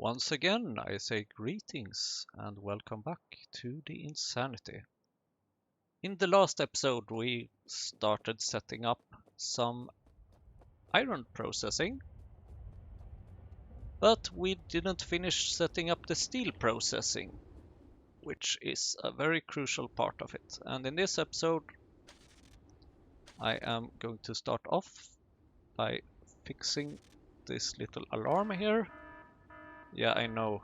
Once again, I say greetings and welcome back to the Insanity. In the last episode, we started setting up some iron processing, but we didn't finish setting up the steel processing, which is a very crucial part of it. And in this episode, I am going to start off by fixing this little alarm here. Yeah, I know.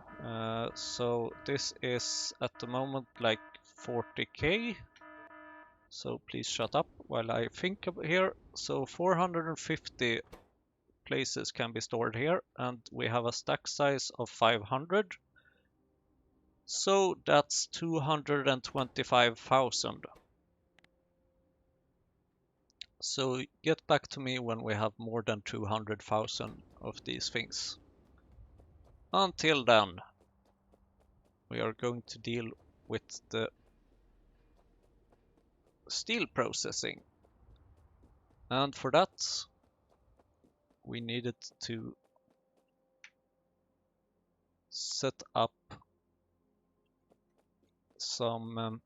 So this is at the moment like 40k. So please shut up while I think here. So 450 places can be stored here, and we have a stack size of 500. So that's 225,000. So get back to me when we have more than 200,000 of these things. Until then, we are going to deal with the steel processing. And for that, we needed to set up some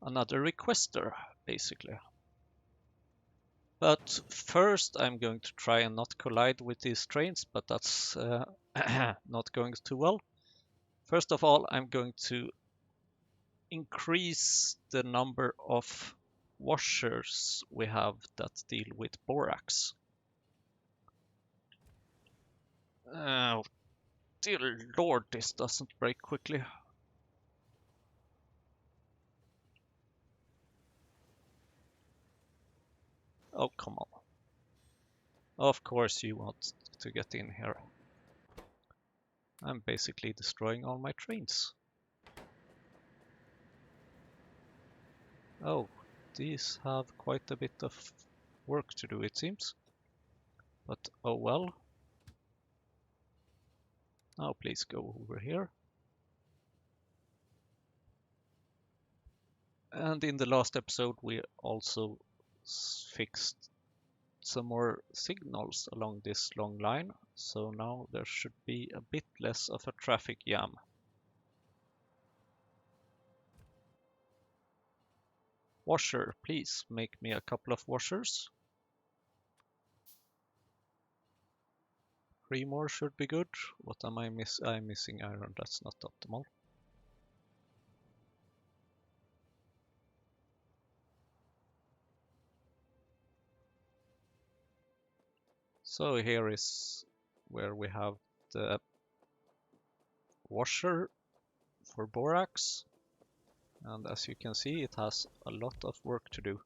another requester, basically. But first I'm going to try and not collide with these trains, but that's not going too well. First of all, I'm going to increase the number of washers we have that deal with borax. Oh, dear lord, this doesn't break quickly. Oh, come on. Of course you want to get in here. I'm basically destroying all my trains. Oh, these have quite a bit of work to do, it seems. But oh well. Now please go over here. And in the last episode we also fixed some more signals along this long line, so now there should be a bit less of a traffic jam. Washer, please make me a couple of washers. 3 more should be good. What am I missing? I'm missing iron, that's not optimal. So here is where we have the washer for borax, and as you can see it has a lot of work to do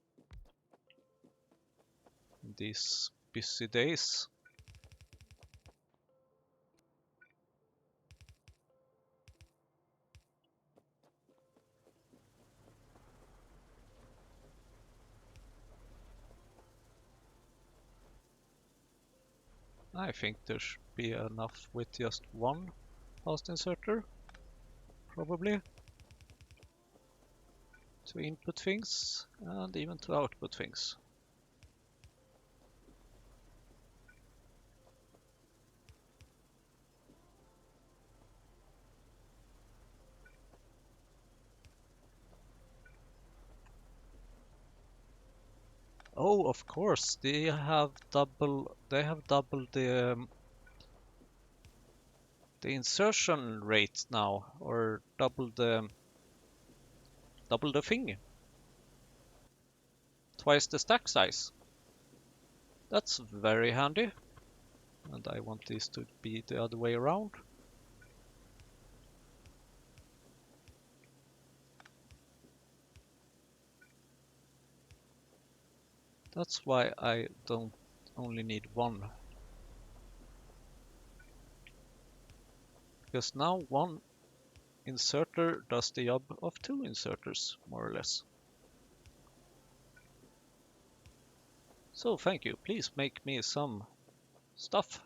in these busy days. I think there should be enough with just one fast inserter, probably, to input things and even to output things. Oh, of course, they have double the insertion rate now, or double the thing. Twice the stack size. That's very handy. And I want this to be the other way around. That's why I don't only need one. Because now one inserter does the job of 2 inserters, more or less. So thank you, please make me some stuff.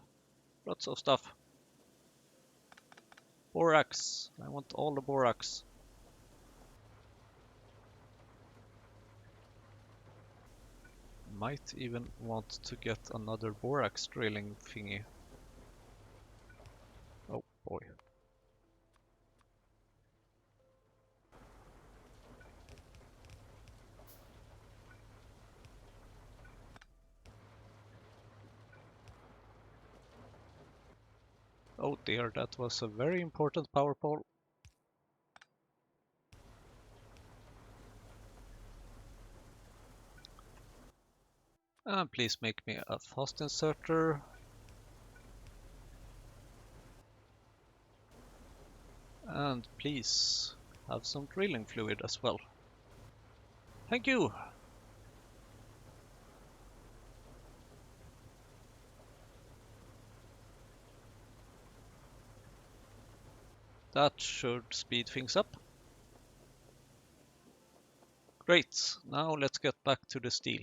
Lots of stuff. Borax, I want all the borax. Might even want to get another borax drilling thingy. Oh dear, that was a very important power pole. And please make me a fast inserter. And please have some drilling fluid as well. Thank you! That should speed things up. Great, now let's get back to the steel.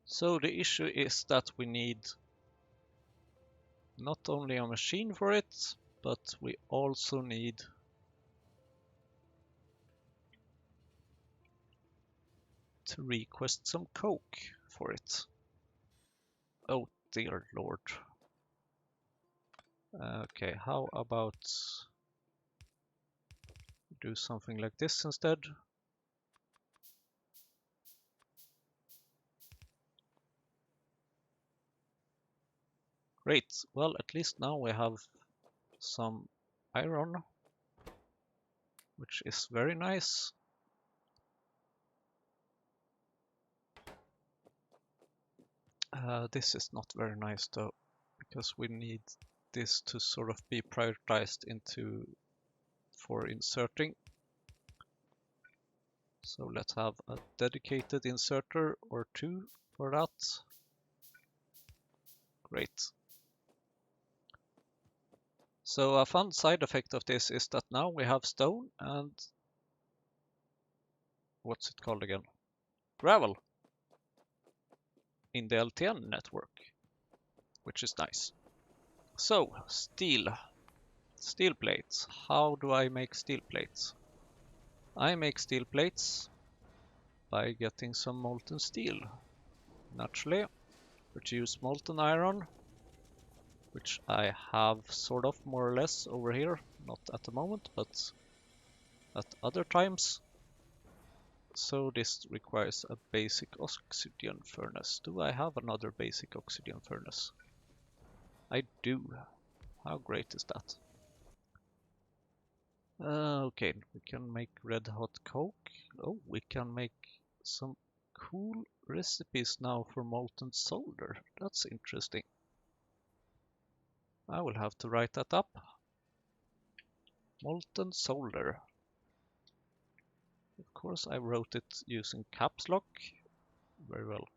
So the issue is that we need not only a machine for it, but we also need to request some coke for it. Oh dear lord. Okay, how about do something like this instead? Great, well at least now we have some iron, which is very nice. This is not very nice though, because we need this to sort of be prioritized into for inserting. So let's have a dedicated inserter or two for that. Great. So a fun side effect of this is that now we have stone and what's it called again? Gravel in the LTN network, which is nice. So steel plates. How do I make steel plates? I make steel plates by getting some molten steel. Naturally, produce molten iron, which I have sort of more or less over here, not at the moment, but at other times. So this requires a basic oxygen furnace. Do I have another basic oxygen furnace? I do. How great is that? Okay, we can make red hot coke. Oh, we can make some cool recipes now for molten solder. That's interesting. I will have to write that up. Molten solder. Of course, I wrote it using caps lock. Very well.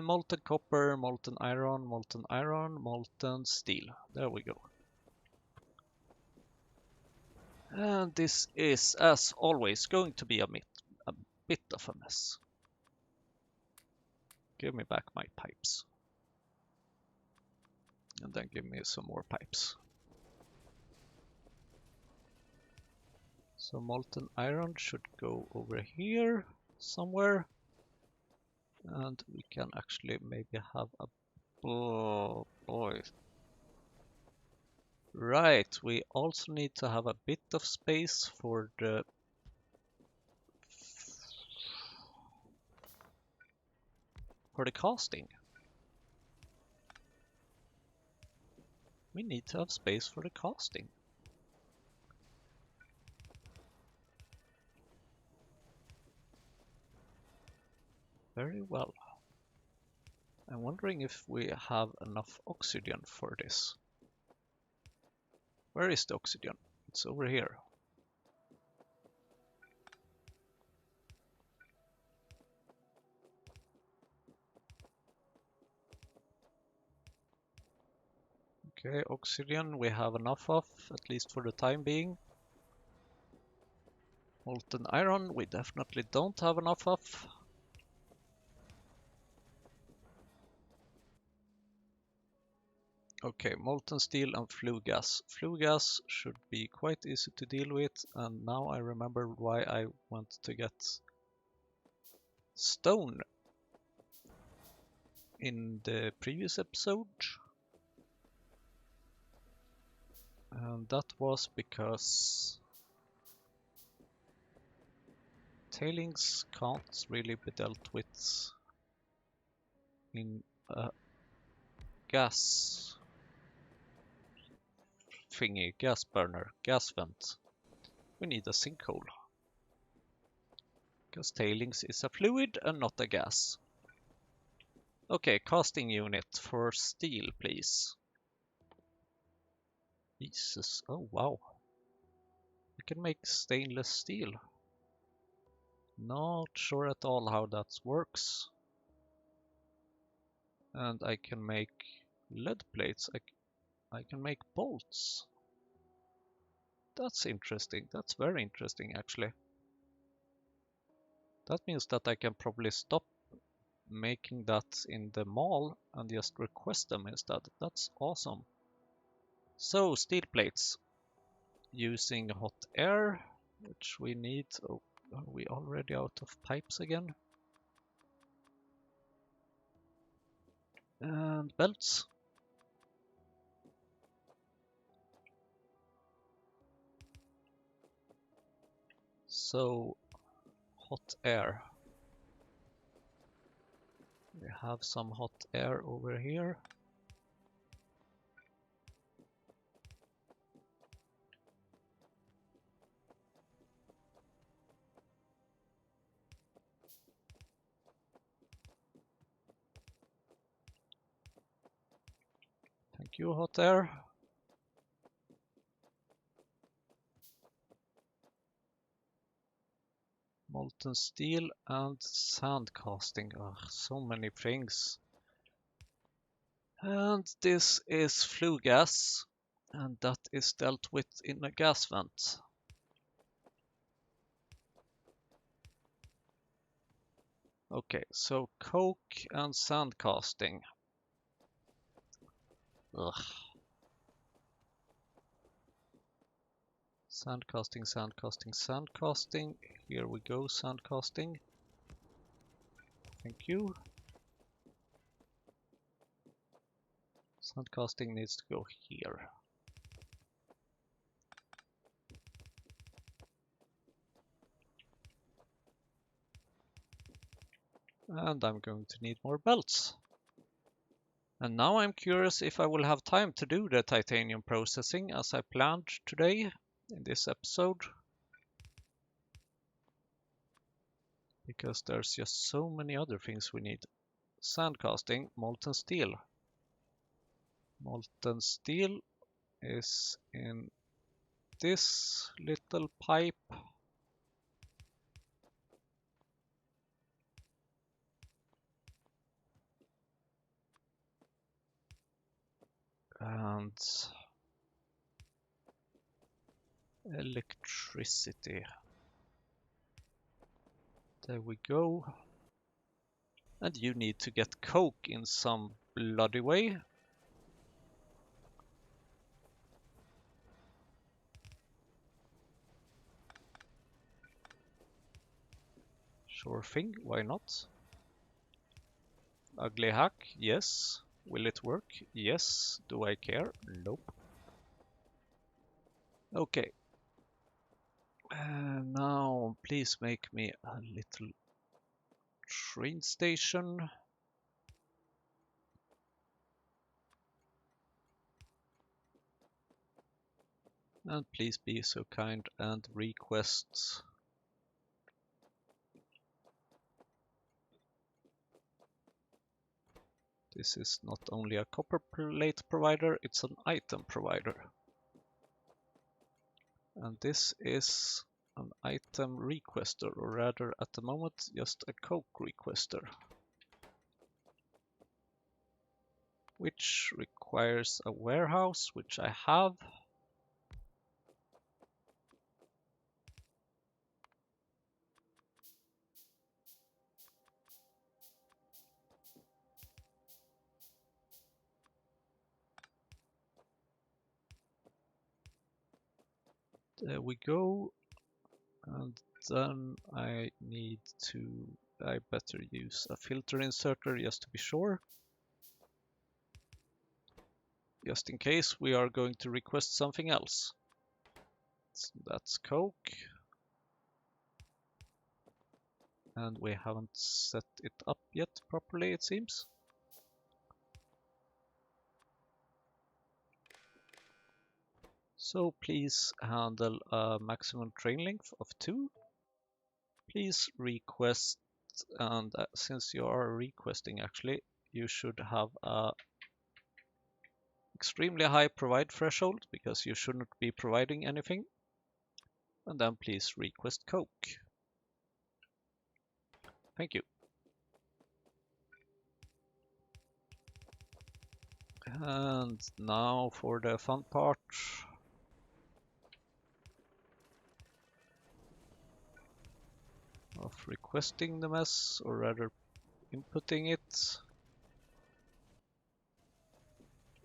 Molten copper, molten iron, molten steel. There we go. And this is, as always, going to be a bit of a mess. Give me back my pipes. And then give me some more pipes. So molten iron should go over here somewhere. And we can actually maybe have a... Oh boy. Right, we also need to have a bit of space for the casting. We need to have space for the casting. Very well. I'm wondering if we have enough oxygen for this. Where is the oxygen? It's over here. Okay, oxygen we have enough of, at least for the time being. Molten iron we definitely don't have enough of. Okay, molten steel and flue gas. Flue gas should be quite easy to deal with, and now I remember why I want to get stone in the previous episode. And that was because tailings can't really be dealt with in a gas thingy, gas burner, gas vent. We need a sinkhole. Because tailings is a fluid and not a gas. Okay, casting unit for steel, please. Jesus, oh wow. We can make stainless steel. Not sure at all how that works. And I can make lead plates. I can make bolts. That's interesting. That's very interesting, actually. That means that I can probably stop making that in the mall and just request them instead. That's awesome. So, steel plates. Using hot air, which we need. Oh, are we already out of pipes again? And belts. So, hot air. We have some hot air over here. Thank you, hot air. Molten steel and sand casting. Ugh, so many things. And this is flue gas, and that is dealt with in a gas vent. Okay, so coke and sand casting. Ugh. Sand casting, sand casting, sand casting. Here we go, sand casting. Thank you. Sand casting needs to go here. And I'm going to need more belts. And now I'm curious if I will have time to do the titanium processing as I planned today in this episode. Because there's just so many other things we need. Sand casting, molten steel. Molten steel is in this little pipe. And electricity. There we go. And you need to get coke in some bloody way. Sure thing, why not? Ugly hack, yes. Will it work? Yes. Do I care? Nope. Okay. Now, please make me a little train station. And please be so kind and request. This is not only a copper plate provider, it's an item provider. And this is an item requester, or rather at the moment just a coke requester. Which requires a warehouse, which I have. There we go. And then I better use a filter inserter just to be sure. Just in case we are going to request something else. So that's coke. And we haven't set it up yet properly, it seems. So please handle a maximum train length of 2. Please request, and since you are requesting actually, you should have a extremely high provide threshold because you shouldn't be providing anything. And then please request Coke. Thank you. And now for the fun part. Of requesting the mess, or rather inputting it.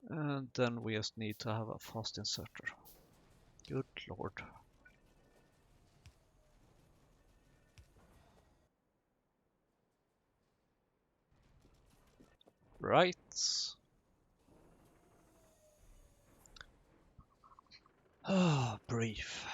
And then we just need to have a fast inserter. Good lord. Right. Ah, brief.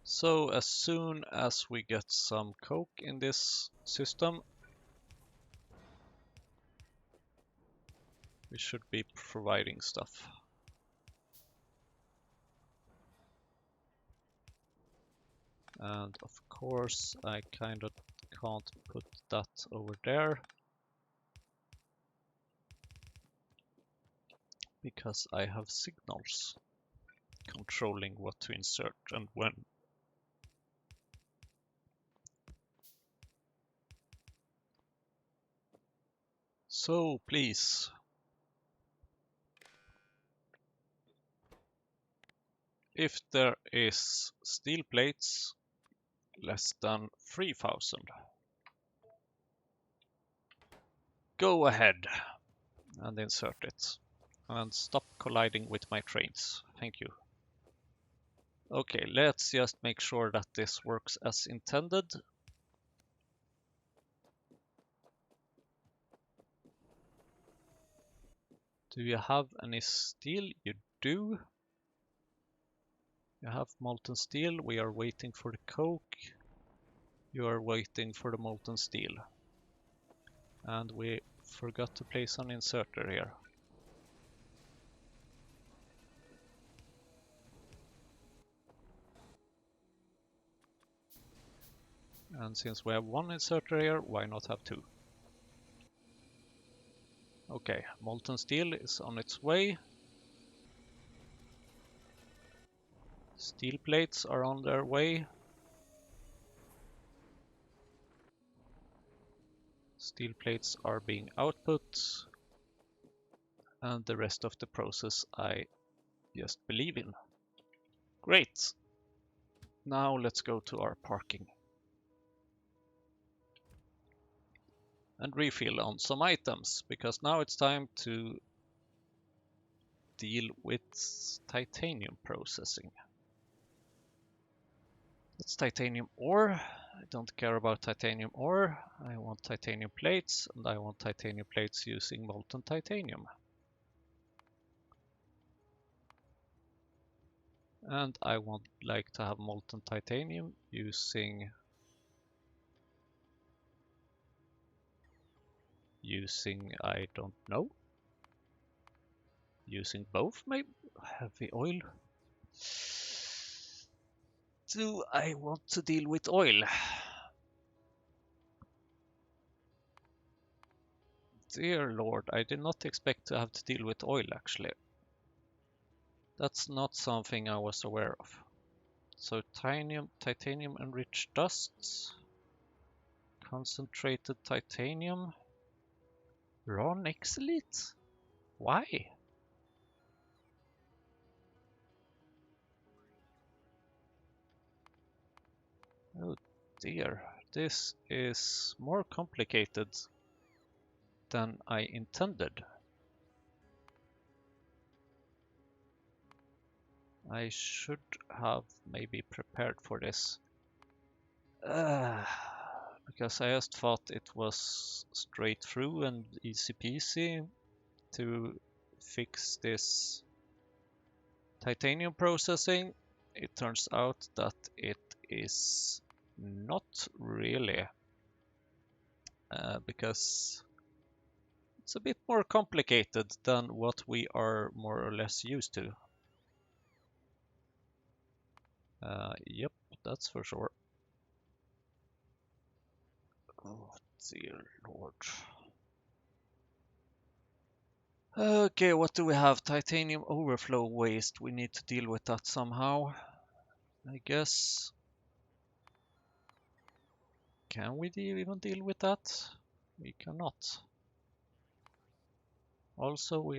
So as soon as we get some coke in this system, we should be providing stuff. And of course, I kind of can't put that over there because I have signals controlling what to insert and when. So please, if there is steel plates less than 3000, go ahead and insert it. And stop colliding with my trains. Thank you. Okay, let's just make sure that this works as intended. Do you have any steel? You do. You have molten steel. We are waiting for the coke. You are waiting for the molten steel. And we forgot to place an inserter here. And since we have one inserter here, why not have two? Okay, molten steel is on its way. Steel plates are on their way. Steel plates are being output. And the rest of the process I just believe in. Great! Now let's go to our parking. And refill on some items, because now it's time to deal with titanium processing. That's titanium ore. I don't care about titanium ore. I want titanium plates, and I want titanium plates using molten titanium. And I would like to have molten titanium using I don't know. Using both, maybe? Heavy oil? Do I want to deal with oil? Dear Lord, I did not expect to have to deal with oil actually. That's not something I was aware of. So titanium enriched dusts, concentrated titanium, raw nixolite? Why? Oh dear, this is more complicated than I intended. I should have maybe prepared for this. Because I just thought it was straight through and easy peasy. to fix this titanium processing. It turns out that it is not really, because it's a bit more complicated than what we are more or less used to. Yep, that's for sure. Oh dear lord. Okay, what do we have? Titanium overflow waste. We need to deal with that somehow, I guess. Can we even deal with that? We cannot. Also,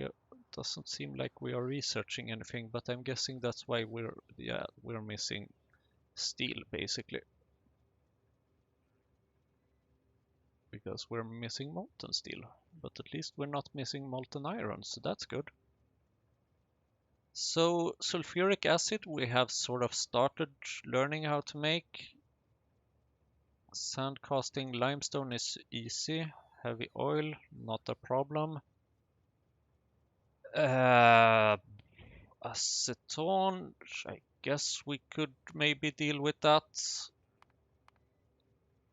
doesn't seem like we are researching anything, but I'm guessing that's why we're missing steel basically, because we're missing molten steel. But at least we're not missing molten iron, so that's good. So sulfuric acid we have sort of started learning how to make. Sand casting limestone is easy. Heavy oil, not a problem. Acetone, I guess we could maybe deal with that.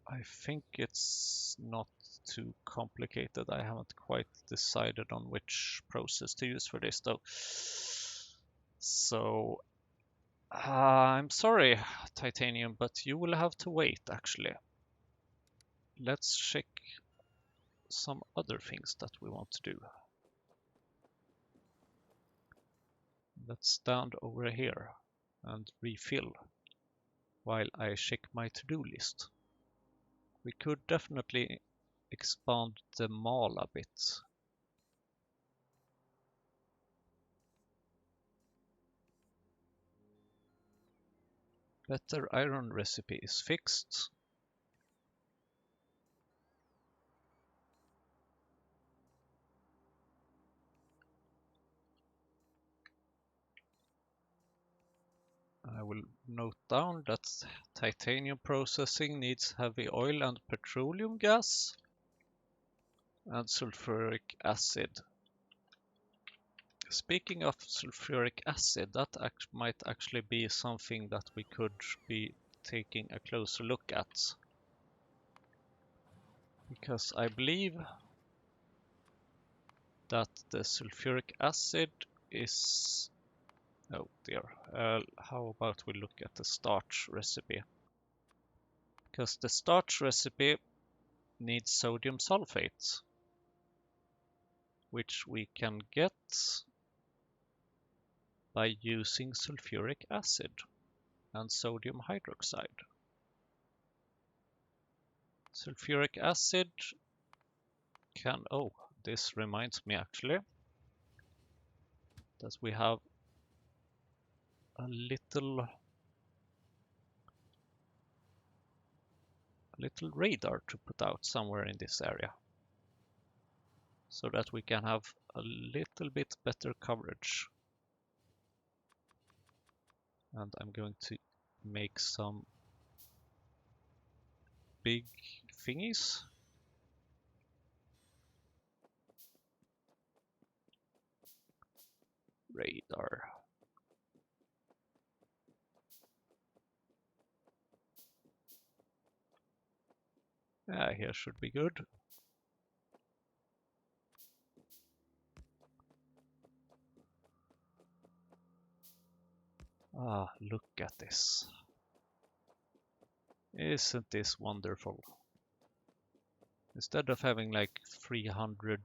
I think it's not too complicated. I haven't quite decided on which process to use for this though. So I'm sorry, titanium, but you will have to wait actually. Let's check some other things that we want to do. Let's stand over here and refill while I check my to-do list. We could definitely expand the mall a bit. Better iron recipe is fixed. I will note down that titanium processing needs heavy oil and petroleum gas and sulfuric acid. Speaking of sulfuric acid, that might actually be something that we could be taking a closer look at. Because I believe that the sulfuric acid is... Oh dear. How about we look at the starch recipe? Because the starch recipe needs sodium sulfate, which we can get by using sulfuric acid and sodium hydroxide. Sulfuric acid can... Oh, this reminds me actually that we have a little radar to put out somewhere in this area, so that we can have a little bit better coverage. And I'm going to make some big thingies. Radar. Yeah, here should be good. Ah, look at this. Isn't this wonderful? Instead of having like 300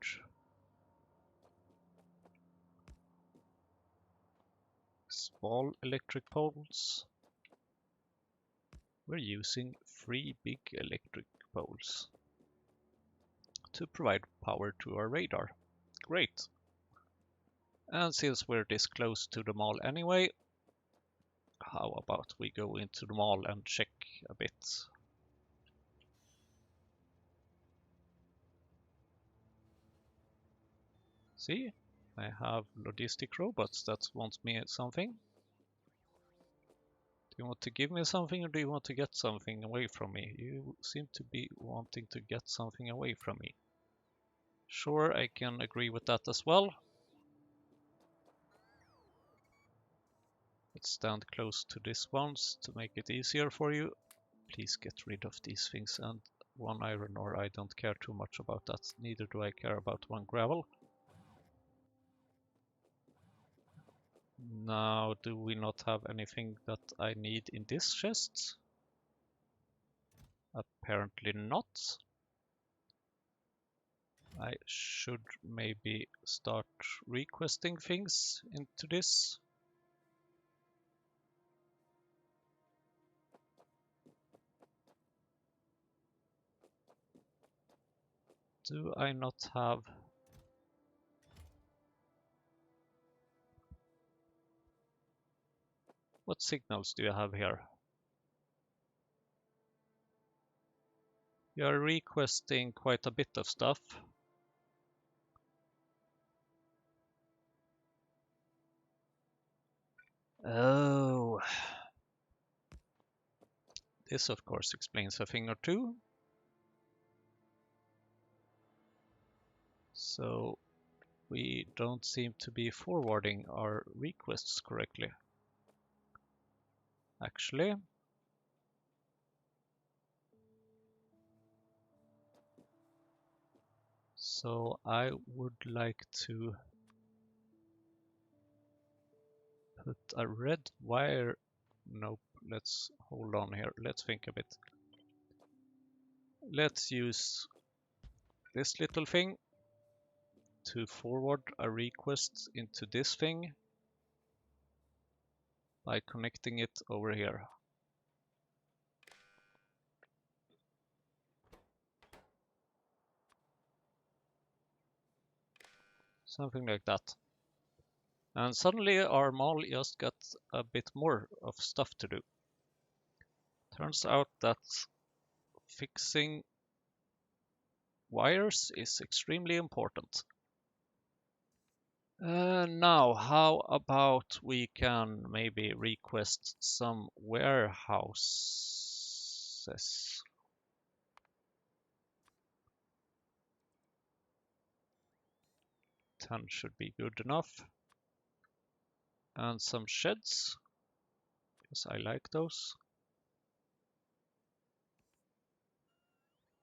small electric poles, we're using 3 big electric poles to provide power to our radar. Great. And since we're this close to the mall anyway, how about we go into the mall and check a bit? See, I have logistic robots that want me something. Do you want to give me something, or do you want to get something away from me? You seem to be wanting to get something away from me. Sure, I can agree with that as well. Let's stand close to these ones to make it easier for you. Please get rid of these things, and 1 iron ore, I don't care too much about that. Neither do I care about 1 gravel. Now, do we not have anything that I need in this chest? Apparently not. I should maybe start requesting things into this. Do I not have... What signals do you have here? You are requesting quite a bit of stuff. Oh. This of course explains a thing or two. So we don't seem to be forwarding our requests correctly. Actually, so I would like to put a red wire. Nope, let's hold on here. Let's think a bit. Let's use this little thing to forward a request into this thing by connecting it over here. Something like that. And suddenly our mall just got a bit more of stuff to do. Turns out that fixing wires is extremely important. Now, how about we can maybe request some warehouses? Ten should be good enough. And some sheds, because I like those.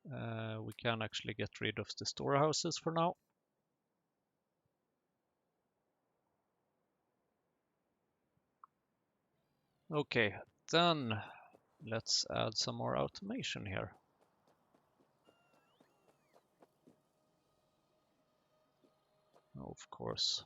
We can actually get rid of the storehouses for now. Okay, then let's add some more automation here. Of course.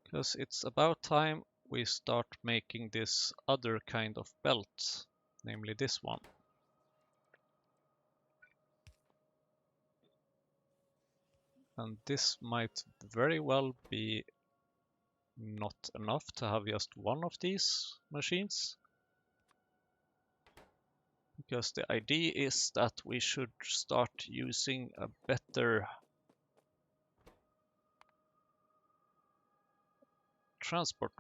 Because it's about time we start making this other kind of belt, namely this one. And this might very well be not enough to have just one of these machines. Because the idea is that we should start using a better transport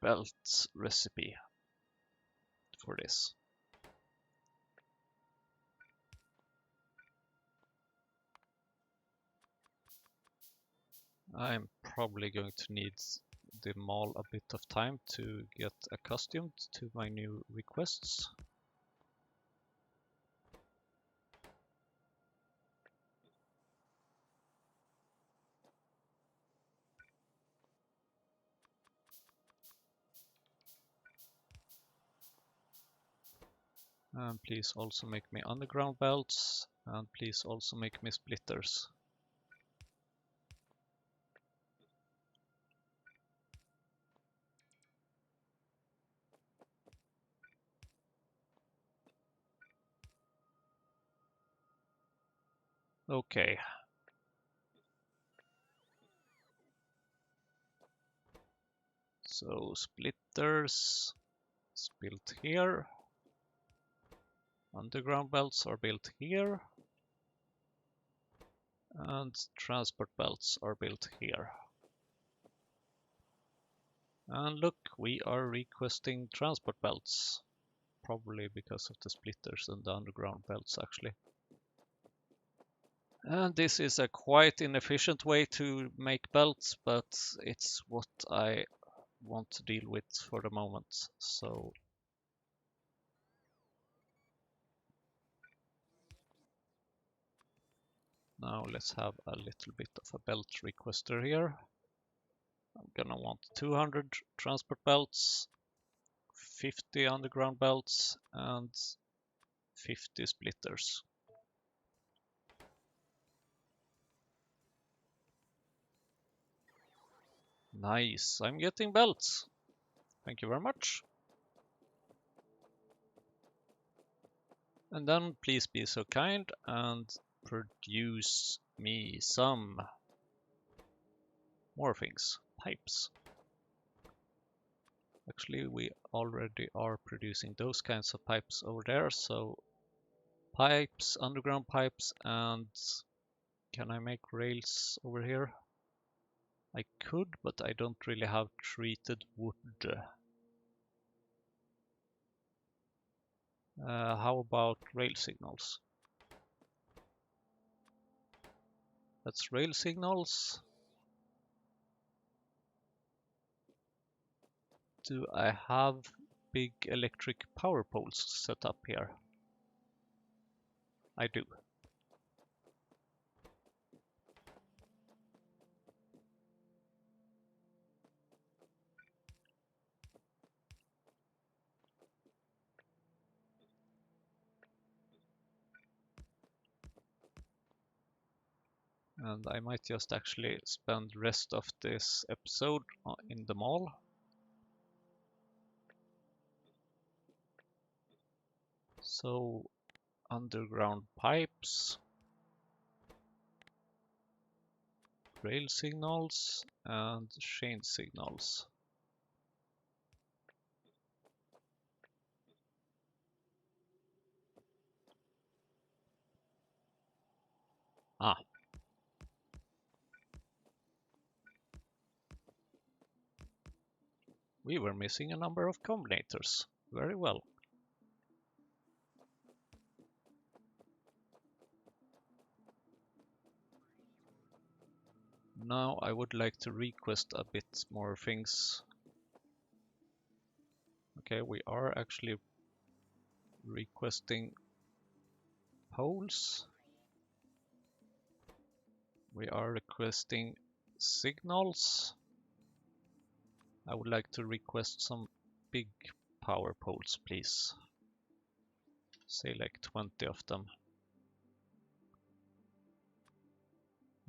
belt recipe for this. I'm probably going to need the mall a bit of time to get accustomed to my new requests. And please also make me underground belts, and please also make me splitters. Okay. So splitters is built here. Underground belts are built here. And transport belts are built here. And look, we are requesting transport belts. Probably because of the splitters and the underground belts, actually. And this is a quite inefficient way to make belts, but it's what I want to deal with for the moment. So now let's have a little bit of a belt requester here. I'm gonna want 200 transport belts, 50 underground belts, and 50 splitters. Nice, I'm getting belts. Thank you very much. And then please be so kind and produce me some more things. Pipes. Actually, we already are producing those kinds of pipes over there, so pipes, underground pipes, and can I make rails over here? I could, but I don't really have treated wood. How about rail signals? That's rail signals. Do I have big electric power poles set up here? I do. And I might just actually spend the rest of this episode in the mall. So, underground pipes, rail signals, and chain signals. Ah. We were missing a number of combinators. Very well. Now I would like to request a bit more things. Okay, we are actually requesting poles. We are requesting signals. I would like to request some big power poles, please. Say like 20 of them.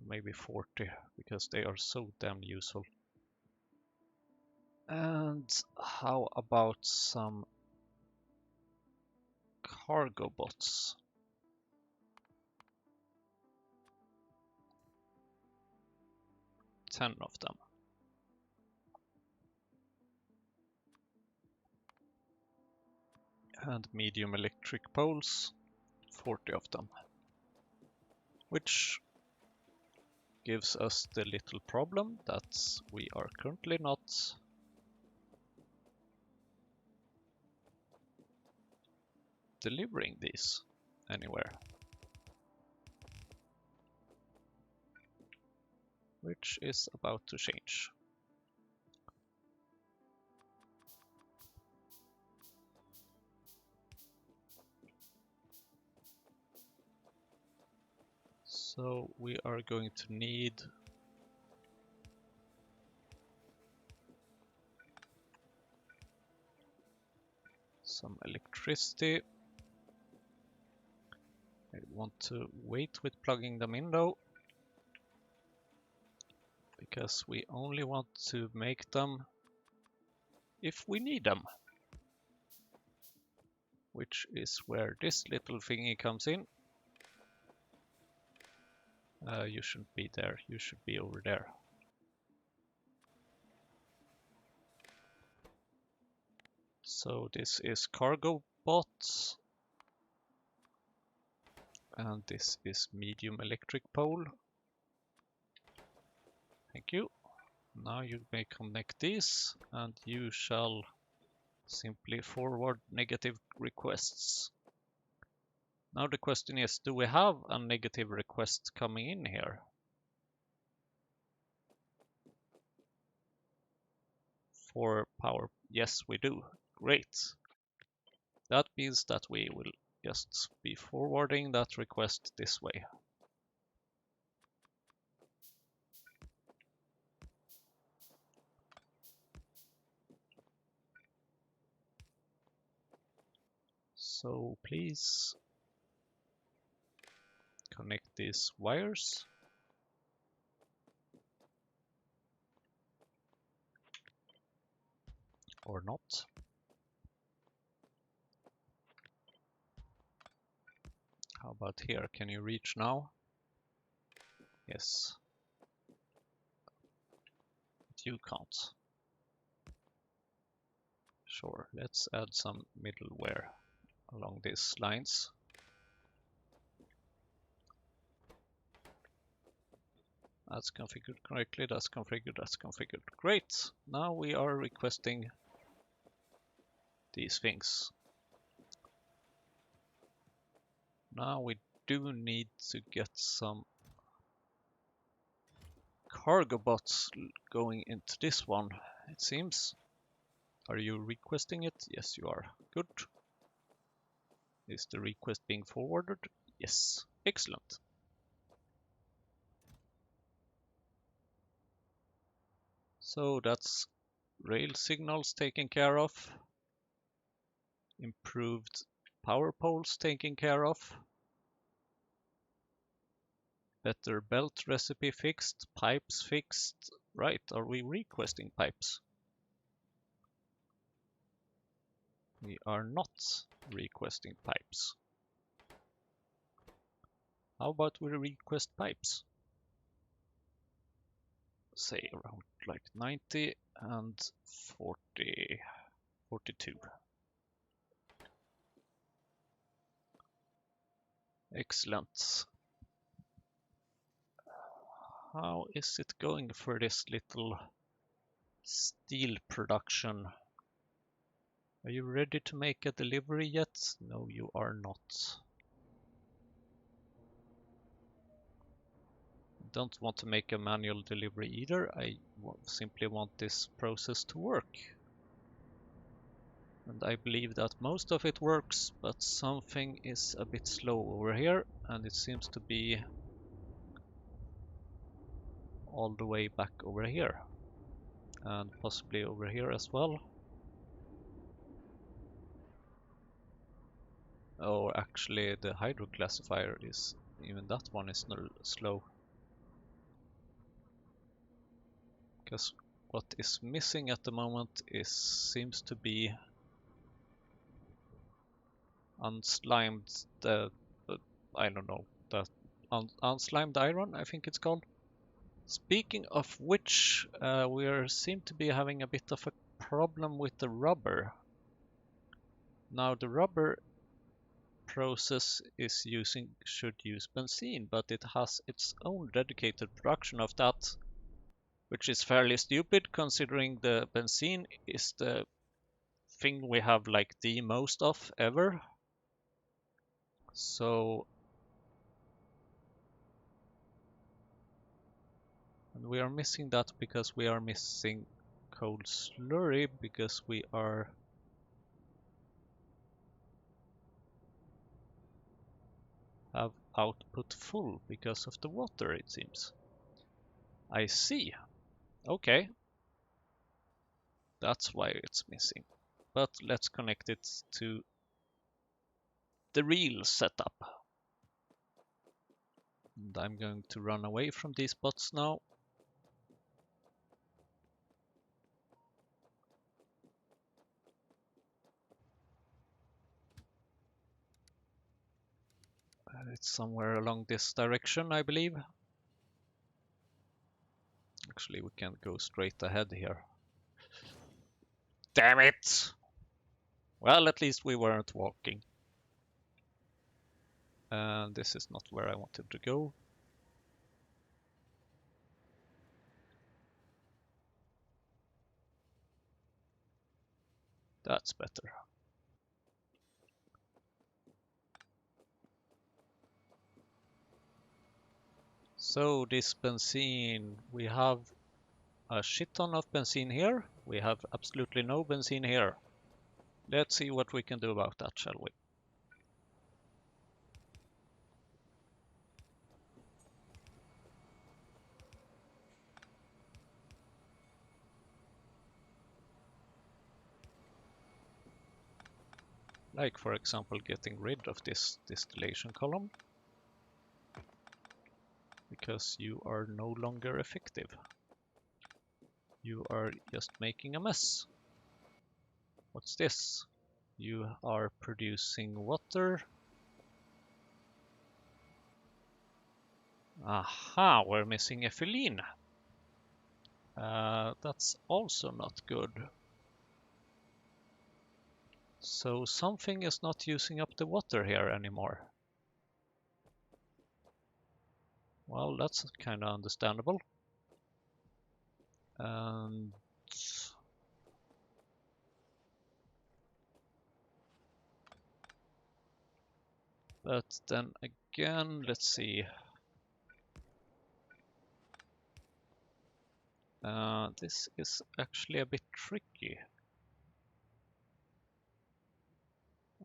Maybe 40, because they are so damn useful. And how about some cargo bots? 10 of them. And medium electric poles, 40 of them. Which gives us the little problem that we are currently not delivering these anywhere. Which is about to change. So we are going to need some electricity. I want to wait with plugging them in though, because we only want to make them if we need them. Which is where this little thingy comes in. You shouldn't be there, you should be over there. So this is cargo bots. And this is medium electric pole. Thank you. Now you may connect these, and you shall simply forward negative requests. Now the question is, do we have a negative request coming in here? For power, yes we do. Great. That means that we will just be forwarding that request this way. So please connect these wires. Or not. How about here? Can you reach now? Yes. But you can't. Sure, let's add some middleware along these lines. That's configured correctly, that's configured. Great! Now we are requesting these things. Now we do need to get some cargo bots going into this one, it seems. Are you requesting it? Yes, you are. Good. Is the request being forwarded? Yes. Excellent. So that's rail signals taken care of. Improved power poles taken care of. Better belt recipe fixed. Pipes fixed. Right, are we requesting pipes? We are not requesting pipes. How about we request pipes? Say around like 90 and 40, 42. Excellent. How is it going for this little steel production? Are you ready to make a delivery yet? No, you are not. Don't want to make a manual delivery either. I simply want this process to work. And I believe that most of it works, but something is a bit slow over here, and it seems to be all the way back over here. And possibly over here as well. Oh, actually the hydro classifier is, even that one is slow. Because what is missing at the moment seems to be unslimed, I don't know, the unslimed iron, I think it's called. Speaking of which, we seem to be having a bit of a problem with the rubber. Now the rubber process should use benzene, but it has its own dedicated production of that, which is fairly stupid considering the benzene is the thing we have like the most of ever. So, and we are missing that because we are missing cold slurry, because we have output full because of the water, it seems. I see. Okay. That's why it's missing. But let's connect it to the real setup. And I'm going to run away from these bots now. It's somewhere along this direction, I believe. Actually, we can go straight ahead here. Damn it! Well, at least we weren't walking. And this is not where I wanted to go. That's better. So this benzene, we have a shit ton of benzene here. We have absolutely no benzene here. Let's see what we can do about that, shall we? Like, for example, getting rid of this distillation column, because you are no longer effective. You are just making a mess. What's this? You are producing water. Aha, we're missing ethylene. That's also not good. So something is not using up the water here anymore. Well, that's kind of understandable. And but then again, let's see. This is actually a bit tricky.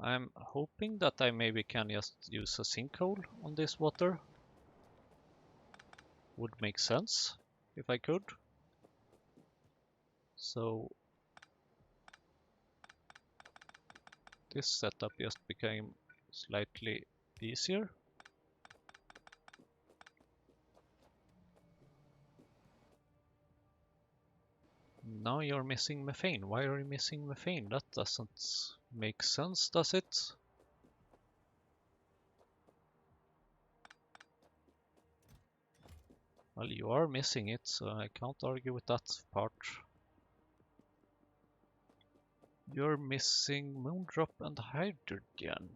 I'm hoping that I maybe can just use a sinkhole on this water. Would make sense if I could. So this setup just became slightly easier. Now you're missing methane. Why are you missing methane? That doesn't make sense, does it? Well, you are missing it, so I can't argue with that part. You're missing moondrop and hydrogen.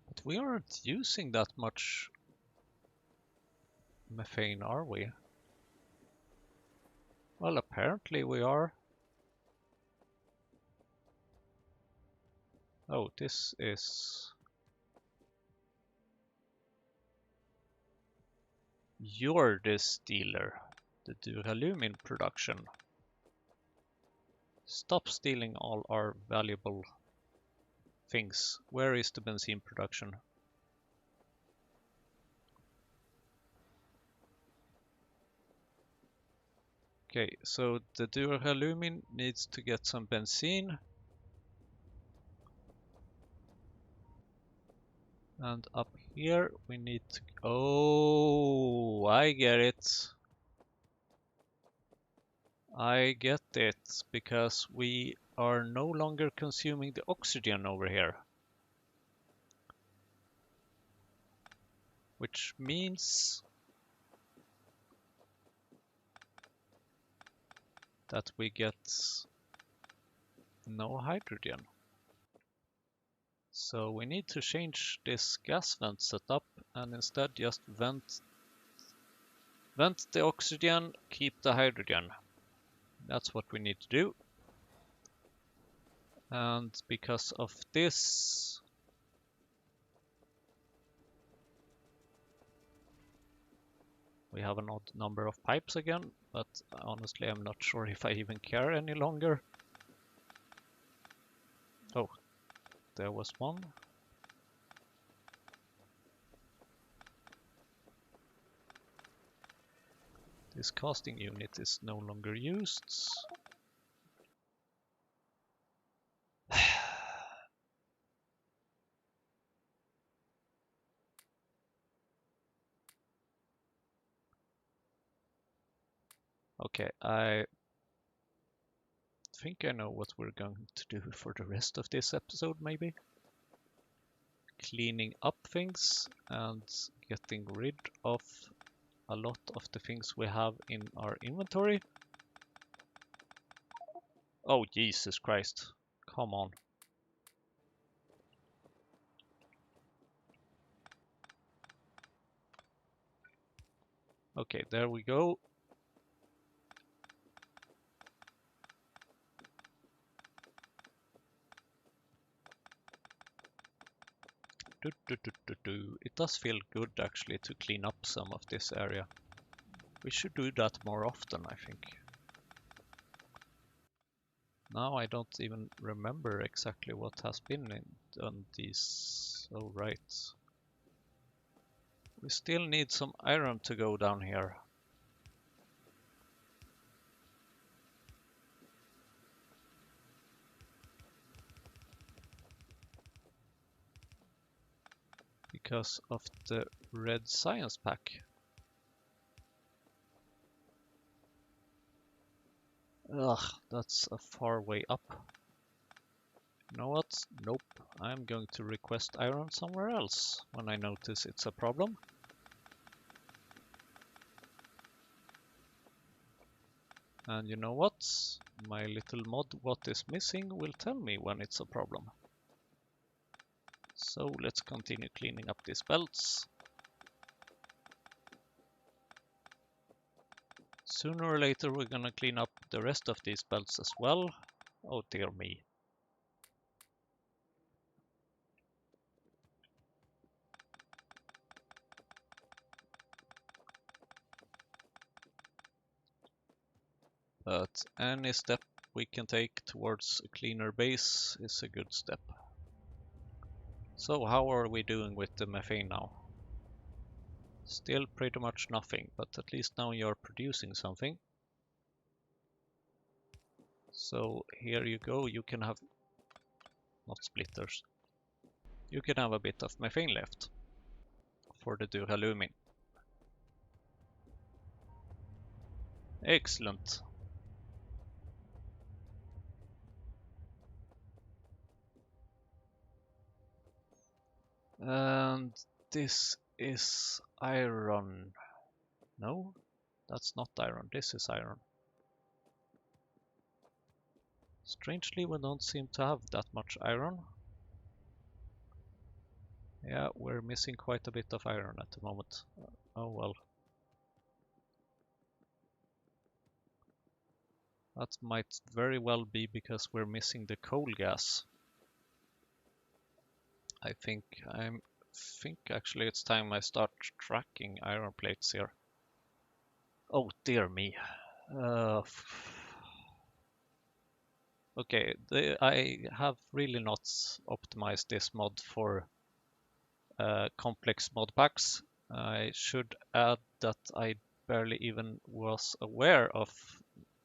But we aren't using that much methane, are we? Well, apparently we are. Oh, this is... You're the stealer. The duralumin production. Stop stealing all our valuable things. Where is the benzene production? Okay, so the duralumin needs to get some benzene. And up here we need to... Oh, I get it. I get it, because we are no longer consuming the oxygen over here. Which means that we get no hydrogen. So we need to change this gas vent setup and instead just vent the oxygen, keep the hydrogen. That's what we need to do. And because of this, we have an odd number of pipes again, but honestly I'm not sure if I even care any longer. Oh, there was one. This casting unit is no longer used. Okay, I think I know what we're going to do for the rest of this episode, maybe. Cleaning up things and getting rid of a lot of the things we have in our inventory. Oh, Jesus Christ. Come on. Okay, there we go. It does feel good actually to clean up some of this area. We should do that more often, I think. Now I don't even remember exactly what has been on these. Oh, right. We still need some iron to go down here. Because of the red science pack. Ugh, that's a far way up. You know what? Nope. I'm going to request iron somewhere else when I notice it's a problem. And you know what? My little mod what is missing will tell me when it's a problem. So let's continue cleaning up these belts. Sooner or later we're gonna clean up the rest of these belts as well. Oh dear me. But any step we can take towards a cleaner base is a good step. So how are we doing with the methane now? Still pretty much nothing, but at least now you're producing something. So here you go, you can have, not splitters, you can have a bit of methane left for the duralumin. Excellent. And this is iron. No, that's not iron, this is iron. Strangely, we don't seem to have that much iron. Yeah, we're missing quite a bit of iron at the moment. Oh well. That might very well be because we're missing the coal gas. I think actually it's time I start tracking iron plates here. Oh dear me. Okay, I have really not optimized this mod for complex mod packs. I should add that I barely even was aware of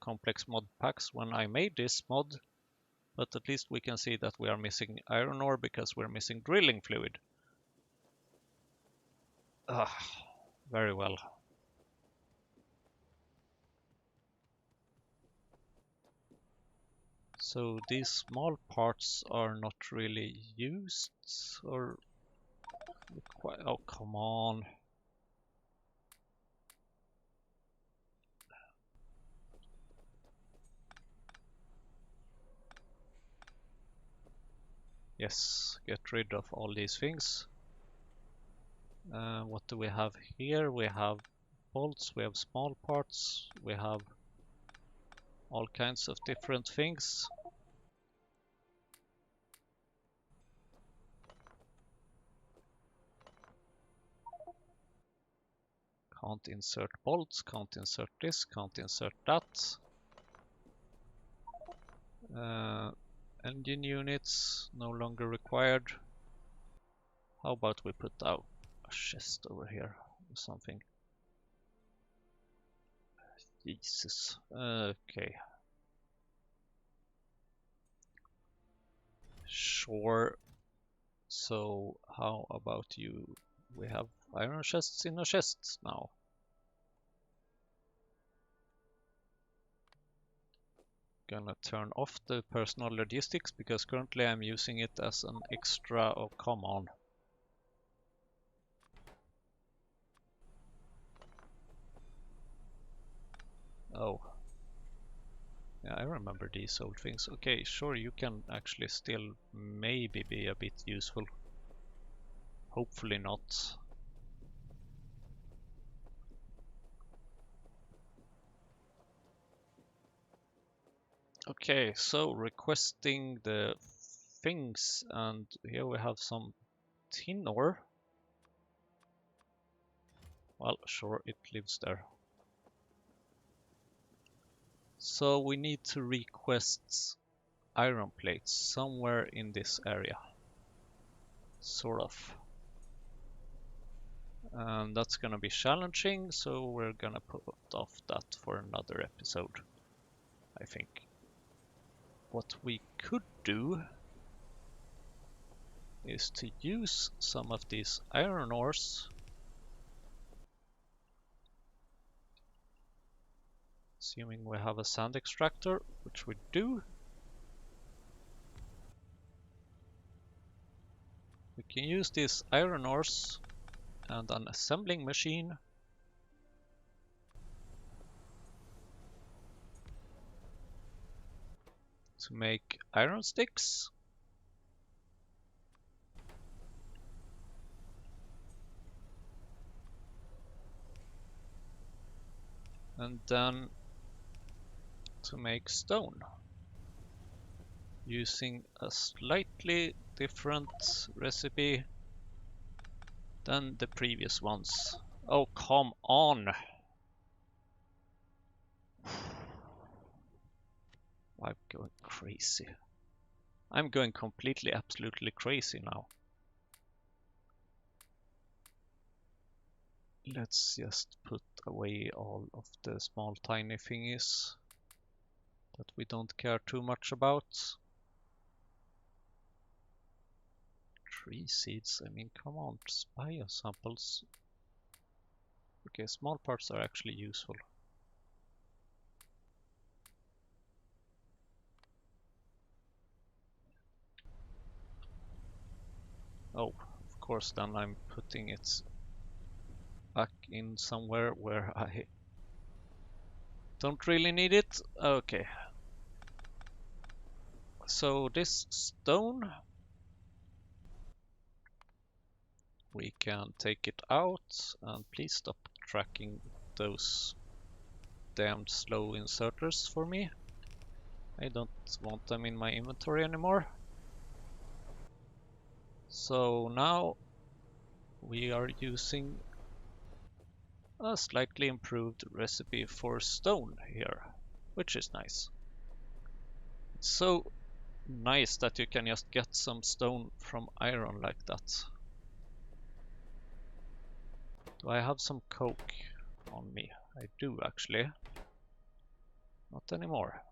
complex mod packs when I made this mod, but at least we can see that we are missing iron ore because we're missing drilling fluid. Very well. So these small parts are not really used, or oh come on. Yes, get rid of all these things. What do we have here? We have bolts, we have small parts, we have all kinds of different things. Can't insert bolts, can't insert this, can't insert that. Engine units no longer required. How about we put out a chest over here or something? Jesus. Okay. Sure. So how about you? We have iron chests in a chest now. Gonna turn off the personal logistics because currently I'm using it as an extra. Oh, come on. Oh. Yeah, I remember these old things. Okay, sure, you can actually still maybe be a bit useful. Hopefully not. Okay, so requesting the things, and here we have some tin ore. Well, sure, it lives there. So we need to request iron plates somewhere in this area. Sort of. And that's gonna be challenging, so we're gonna put off that for another episode, I think. What we could do is to use some of these iron ores, assuming we have a sand extractor, which we do. We can use these iron ores and an assembling machine to make iron sticks. And then to make stone, using a slightly different recipe than the previous ones. Oh, come on! I'm going crazy. I'm going completely, absolutely crazy now. Let's just put away all of the small tiny thingies that we don't care too much about. Tree seeds, I mean, come on, biosamples. Okay, small parts are actually useful. Oh, of course, then I'm putting it back in somewhere where I don't really need it. Okay. So this stone, we can take it out, and please stop tracking those damned slow inserters for me. I don't want them in my inventory anymore. So now we are using a slightly improved recipe for stone here, which is nice. It's so nice that you can just get some stone from iron like that. Do I have some coke on me? I do actually. Not anymore.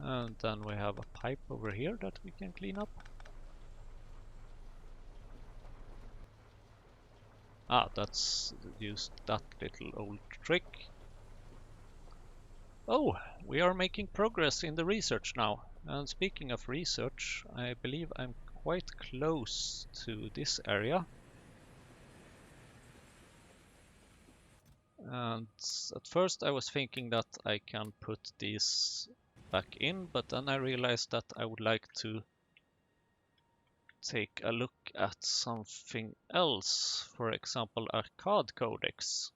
And then we have a pipe over here that we can clean up. Ah, that's used that little old trick. Oh, we are making progress in the research now. And speaking of research, I believe I'm quite close to this area. And at first I was thinking that I can put these back in, but then I realized that I would like to take a look at something else. For example, arcade codecs.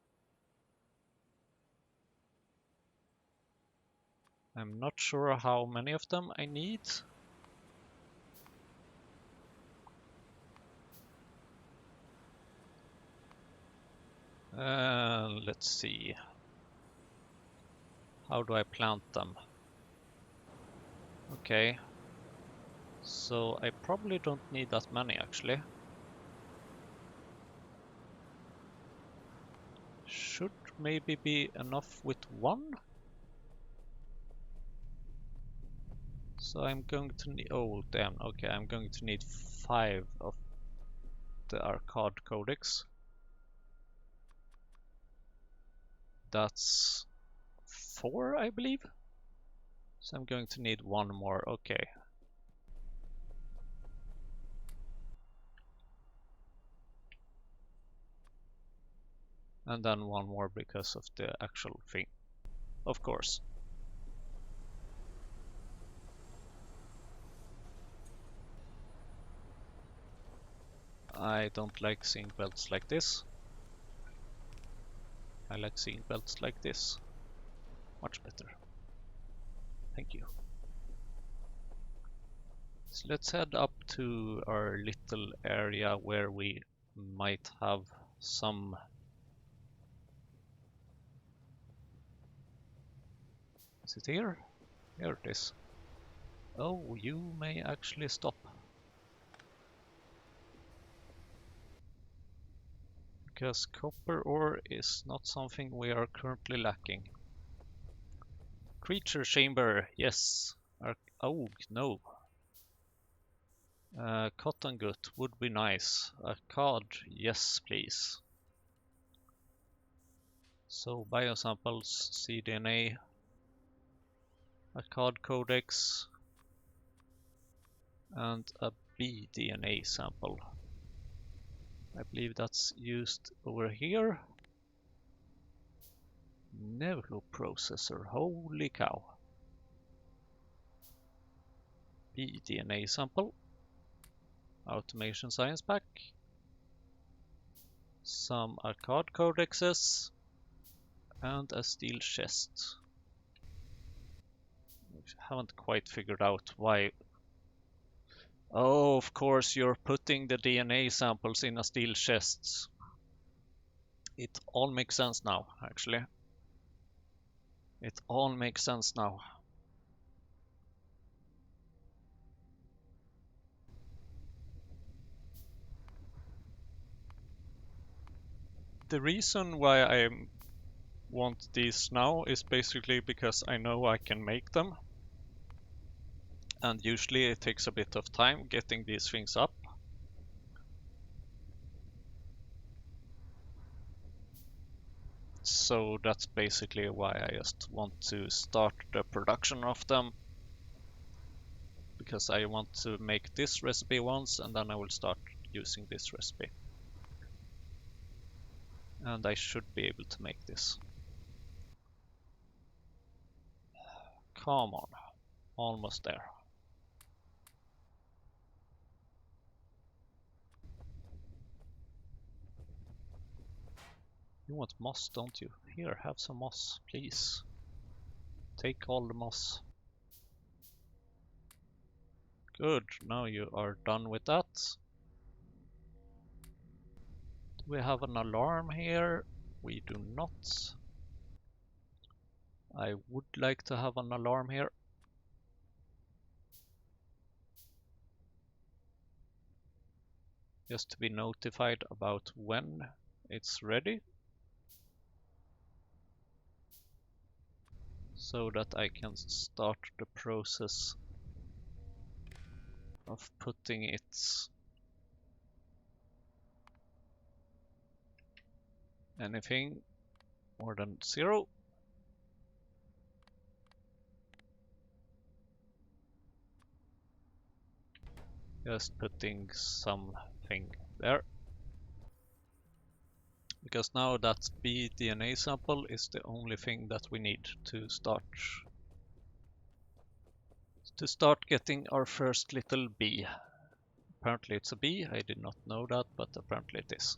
I'm not sure how many of them I need. Let's see. How do I plant them? Okay. So I probably don't need that many actually. Should maybe be enough with one. So I'm going to need, oh damn, okay, I'm going to need 5 of the arcade codecs. That's 4, I believe. So I'm going to need one more, okay. And then one more because of the actual thing, of course. I don't like seeing belts like this. I like seeing belts like this. Much better. Thank you. So let's head up to our little area where we might have some... Is it here? Here it is. Oh, you may actually stop. Because copper ore is not something we are currently lacking. Creature chamber, yes. Oh, no. Cotton gut would be nice. A card, yes, please. So biosamples, cDNA, a card codex, and a bDNA sample. I believe that's used over here. Neuroprocessor, holy cow. bDNA sample. Automation science pack. Some card codexes. And a steel chest. I haven't quite figured out why. Oh, of course, you're putting the DNA samples in a steel chest. It all makes sense now, actually. It all makes sense now. The reason why I want these now is basically because I know I can make them. And usually it takes a bit of time getting these things up. So that's basically why I just want to start the production of them. Because I want to make this recipe once and then I will start using this recipe. And I should be able to make this. Come on, almost there. You want moss, don't you? Here, have some moss, please. Take all the moss. Good, now you are done with that. Do we have an alarm here? We do not. I would like to have an alarm here. Just to be notified about when it's ready. So that I can start the process of putting it anything more than 0. Just putting something there. Because now that bDNA sample is the only thing that we need to start getting our first little bee. Apparently it's a bee, I did not know that, but apparently it is.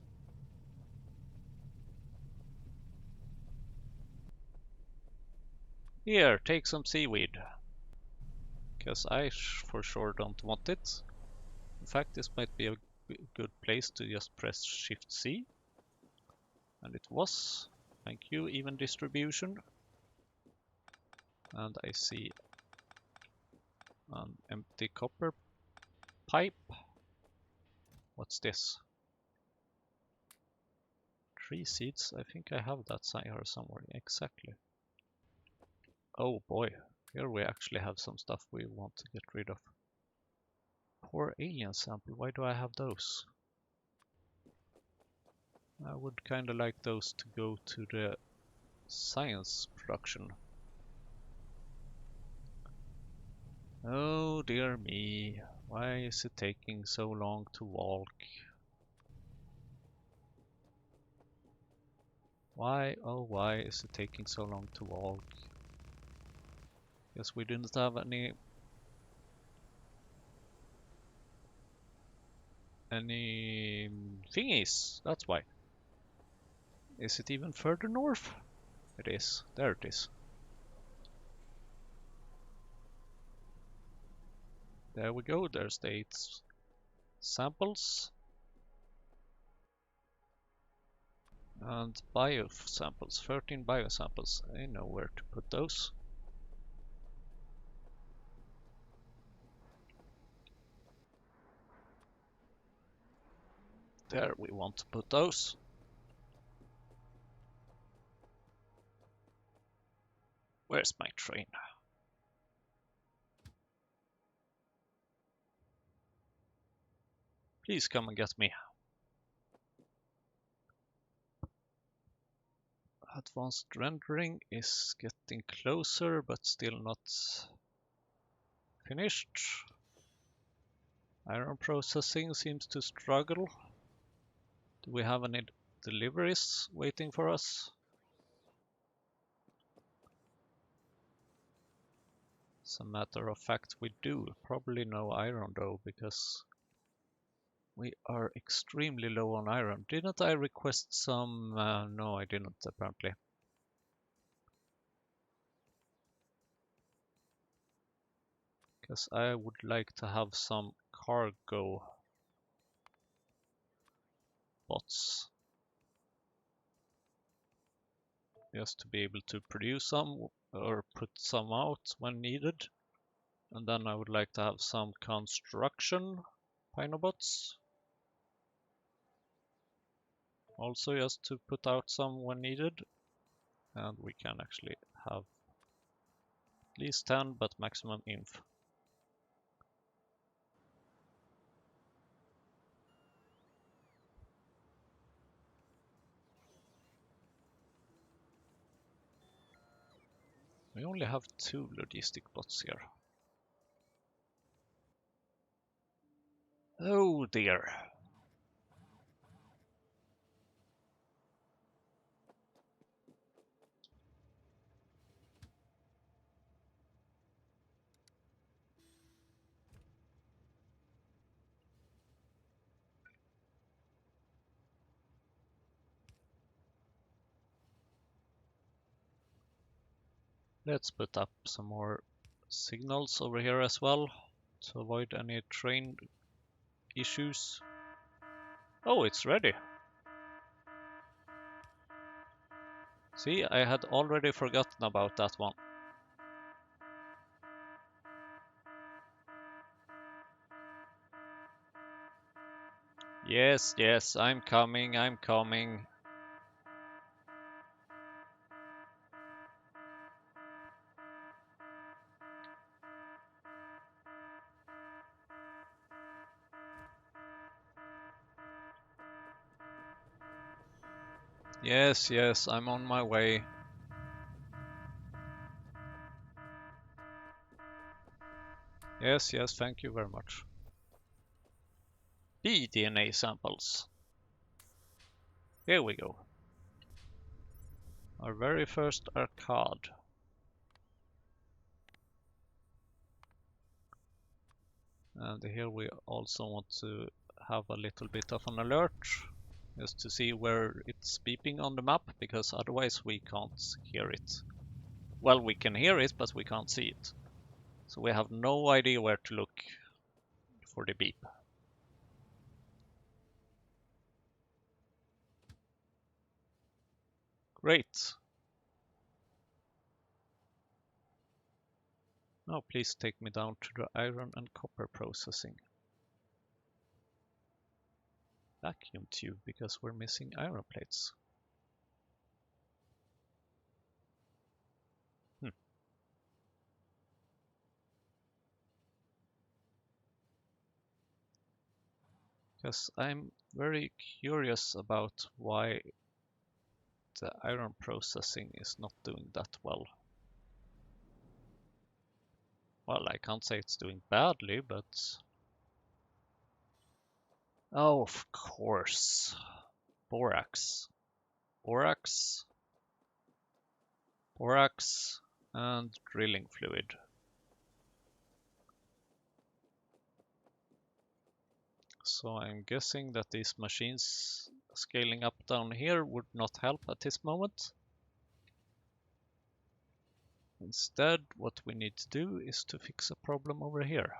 Here, take some seaweed. Because I for sure don't want it. In fact, this might be a good place to just press Shift C. And it was. Thank you, even distribution. And I see an empty copper pipe. What's this? Tree seeds? I think I have that here somewhere. Exactly. Oh boy, here we actually have some stuff we want to get rid of. Poor alien sample, why do I have those? I would kind of like those to go to the science production. Oh dear me, why is it taking so long to walk? Why, oh why is it taking so long to walk? Guess we didn't have any thingies, that's why. Is it even further north? It is. There it is. There we go. There's the 8 samples. And bio samples. 13 bio samples. I know where to put those. There we want to put those. Where's my train? Please come and get me. Advanced rendering is getting closer, but still not finished. Iron processing seems to struggle. Do we have any deliveries waiting for us? As a matter of fact, we do. Probably no iron though, because we are extremely low on iron. Didn't I request some? No, I didn't, apparently. Because I would like to have some cargo bots. Just to be able to produce some or put some out when needed. And then I would like to have some construction Pinobots. Also just to put out some when needed. And we can actually have at least 10, but maximum inf. We only have 2 logistic bots here. Oh dear. Let's put up some more signals over here as well to avoid any train issues. Oh, it's ready. See, I had already forgotten about that one. Yes, yes, I'm coming, I'm coming. Yes, yes, I'm on my way. Yes, yes, thank you very much. DNA samples. Here we go. Our very first arcade. And here we also want to have a little bit of an alert, just to see where it's beeping on the map, because otherwise we can't hear it. Well, we can hear it, but we can't see it. So we have no idea where to look for the beep. Great. Now please take me down to the iron and copper processing. Vacuum tube, because we're missing iron plates. Because I'm very curious about why the iron processing is not doing that well. Well, I can't say it's doing badly, but... Oh, of course. Borax. Borax. Borax and drilling fluid. So I'm guessing that these machines scaling up down here would not help at this moment. Instead, what we need to do is to fix a problem over here.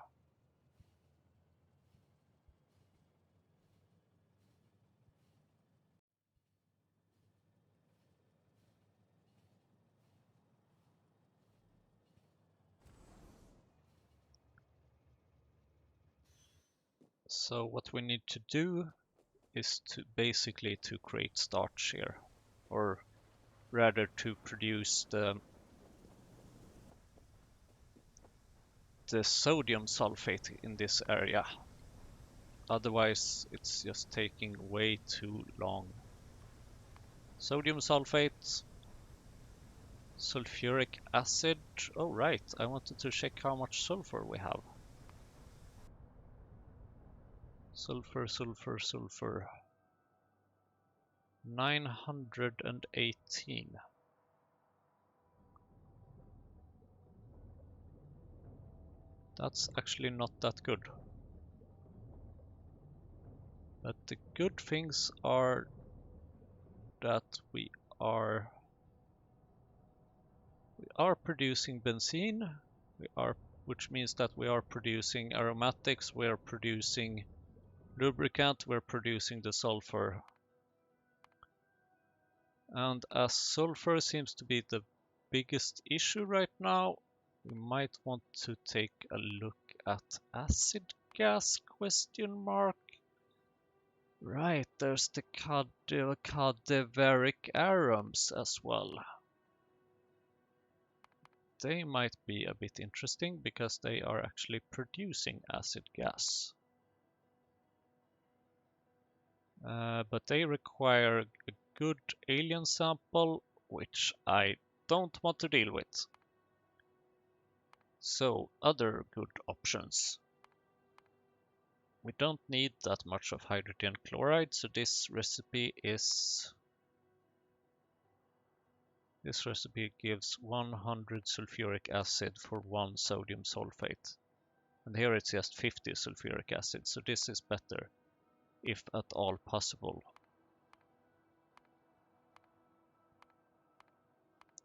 So what we need to do is to basically to create starch here, or rather to produce the sodium sulfate in this area. Otherwise, it's just taking way too long. Sodium sulfate, sulfuric acid. Oh right, I wanted to check how much sulfur we have. Sulfur, sulfur, sulfur. 918. That's actually not that good. But the good things are that we are producing benzene, which means that we are producing aromatics, we are producing lubricant, we're producing the sulfur. And as sulfur seems to be the biggest issue right now, we might want to take a look at acid gas question mark. Right, there's the cadaveric arums as well. They might be a bit interesting because they are actually producing acid gas. But they require a good alien sample, which I don't want to deal with. So, other good options. We don't need that much of hydrogen chloride, so this recipe gives 100 sulfuric acid for 1 sodium sulfate. And here it's just 50 sulfuric acid, so this is better, if at all possible.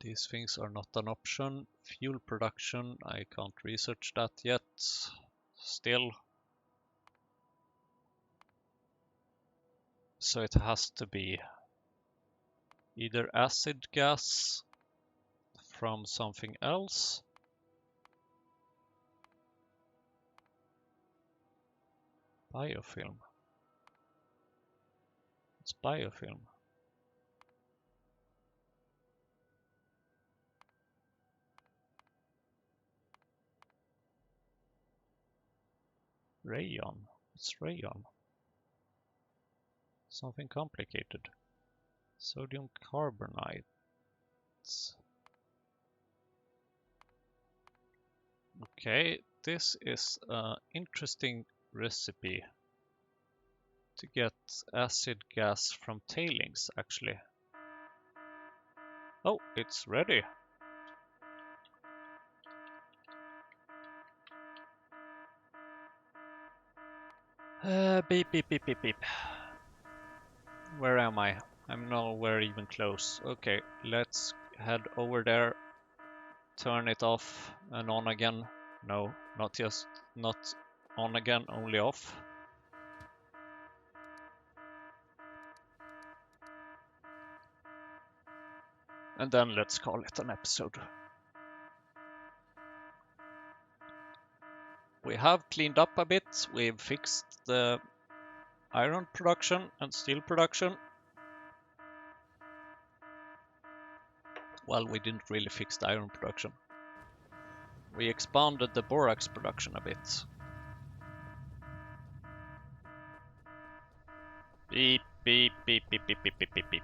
These things are not an option. Fuel production, I can't research that yet. Still. So it has to be either acid gas from something else, biofilm. It's biofilm. Rayon. It's rayon. Something complicated. Sodium carbonate. Okay, this is an interesting recipe to get acid gas from tailings, actually. Oh, it's ready. Beep, beep, beep, beep, beep. Where am I? I'm nowhere even close. Okay, let's head over there. Turn it off and on again. No, not on again, only off. And then let's call it an episode. We have cleaned up a bit. We've fixed the iron production and steel production. Well, we didn't really fix the iron production. We expanded the borax production a bit. Beep, beep, beep, beep, beep, beep, beep, beep, beep.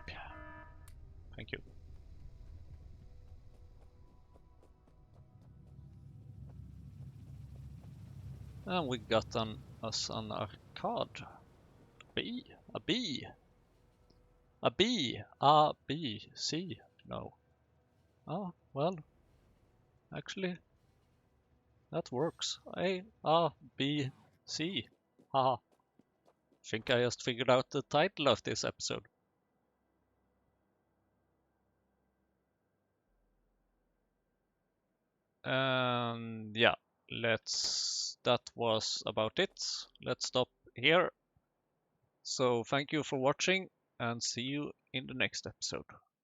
Thank you. And we got us an arcade. A B, C. No. Oh, well, actually, that works. A, B, C. Haha. think I just figured out the title of this episode. And yeah, that was about it. Let's stop here. So thank you for watching and see you in the next episode.